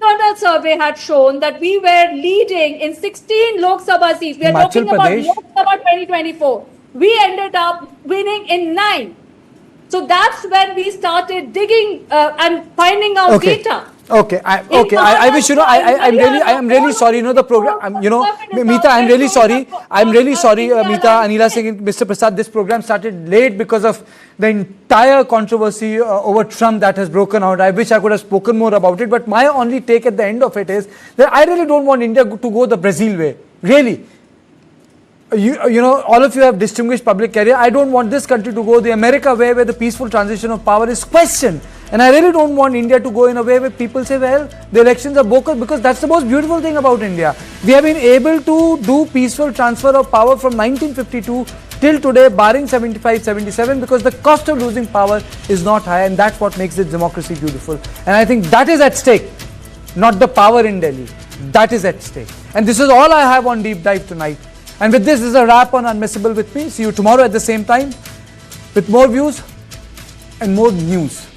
internal survey had shown that we were leading in 16 Lok Sabha seats. We are talking about Lok Sabha 2024. We ended up winning in 9. So that's when we started digging and finding out data. Okay, I wish I'm really sorry. The program. Meeta, I'm really sorry. Meeta, Anila Singh, and Mr. Prasad. This program started late because of the entire controversy over Trump that has broken out. I wish I could have spoken more about it. But my only take at the end of it is that I really don't want India to go the Brazil way. Really. you know, all of you have distinguished public career. I don't want this country to go the America way where the peaceful transition of power is questioned. And I really don't want India to go in a way where people say, well, the elections are bogus, because that's the most beautiful thing about India. We have been able to do peaceful transfer of power from 1952 till today, barring 75, 77, because the cost of losing power is not high, and that's what makes this democracy beautiful. And I think that is at stake, not the power in Delhi. That is at stake. And this is all I have on Deep Dive tonight. And with this is a wrap on Unmissable with me. See you tomorrow at the same time with more views and more news.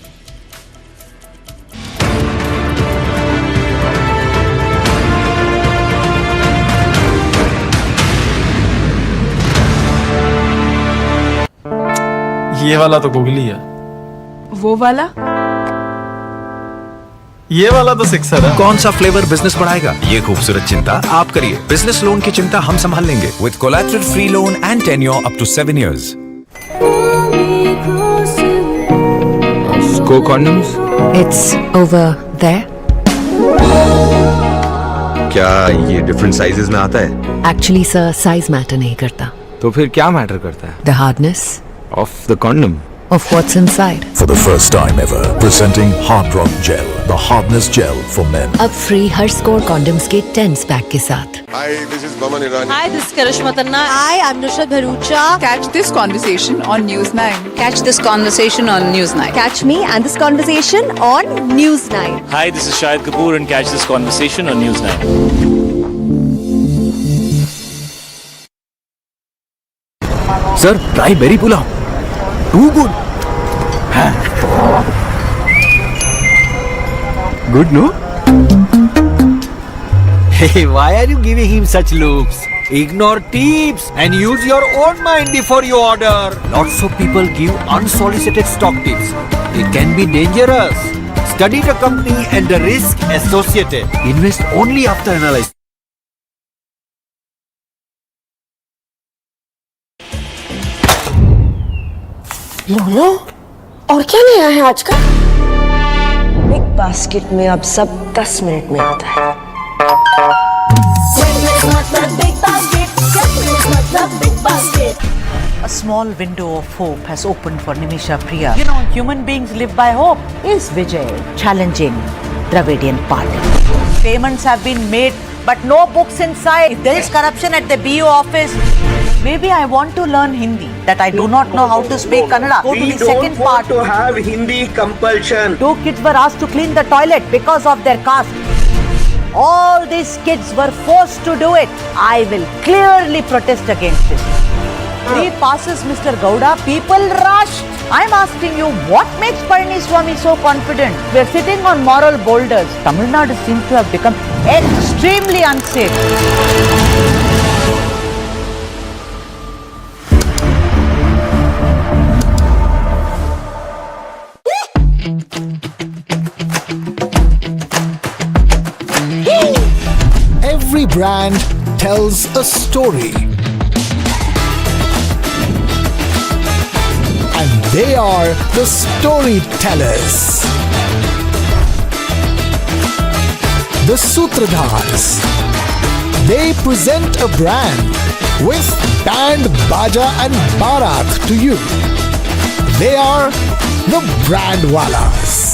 ये वाला तो googly है, वो वाला? ये वाला तो sixer है। कौन सा फ्लेवर बिजनेस बढ़ाएगा? ये खूबसूरत चिंता आप करिए। बिजनेस लोन की चिंता हम संभाल लेंगे with collateral free loan and tenure up to 7 years। Go condoms? It's over there. क्या ये डिफरेंट साइजेस में आता है? Actually, sir, size matter नहीं करता. तो फिर क्या मैटर करता है? The hardness Of the condom. of what's inside. For the first time ever, presenting Hard Rock Gel, the hardness gel for men. अब free हर score condoms के 10 pack के साथ. Hi, this is Baman Irani. Hi, this is Karishma Tanna. Hi, I'm Nushat Bharucha. Catch this conversation on News9. Catch this conversation on News9. Catch me and this conversation on News9. Hi, this is Shahid Kapoor and catch this conversation on News9. Sir, try berry pulao. Too good. Good, no? Hey, why are you giving him such looks? Ignore tips and use your own mind before you order. Lots of people give unsolicited stock tips. It can be dangerous. Study the company and the risk associated. Invest only after analyzing. बोलो, और क्या नया है आज का? Big basket में अब सब 10 मिनट में आता है। A small window of hope has opened for Nimisha Priya. You know, human beings live by hope. Is Vijay challenging Dravidian party? Payments have been made, but no books inside. If there is corruption at the BO office, maybe I want to learn Hindi, that I do not know how to speak Kannada. Go to the second part. to have Hindi compulsion. 2 kids were asked to clean the toilet because of their caste. All these kids were forced to do it. I will clearly protest against this. 3 passes, Mr. Gowda. People rushed. I'm asking you, what makes Palaniswamy so confident? We're sitting on moral boulders. Tamil Nadu seems to have become extremely unsafe. Every brand tells a story. And they are the storytellers. The Sutradhars. They present a brand with band, baja and barat to you. They are the Brandwalas.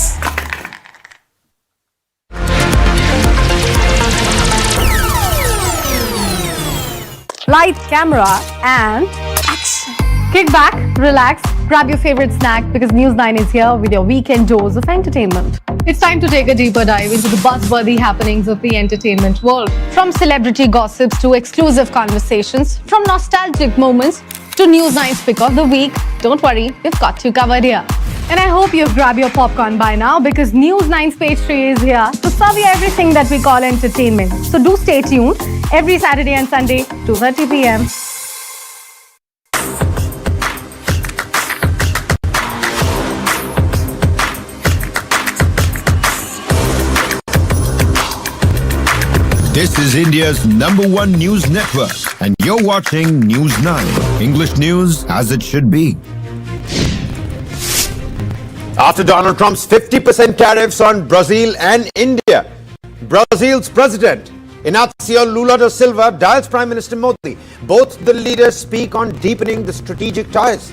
Light, camera, and action. Kick back, relax, grab your favorite snack because News9 is here with your weekend dose of entertainment. It's time to take a deeper dive into the buzzworthy happenings of the entertainment world. From celebrity gossips to exclusive conversations, from nostalgic moments to News9's pick of the week. Don't worry, we've got you covered here. And I hope you've grabbed your popcorn by now because News9's page 3 is here to serve you everything that we call entertainment. So do stay tuned every Saturday and Sunday, 2:30 p.m. This is India's #1 news network, and you're watching News9, English news as it should be. After Donald Trump's 50% tariffs on Brazil and India, Brazil's president Inácio Lula da Silva dials Prime Minister Modi. Both the leaders speak on deepening the strategic ties.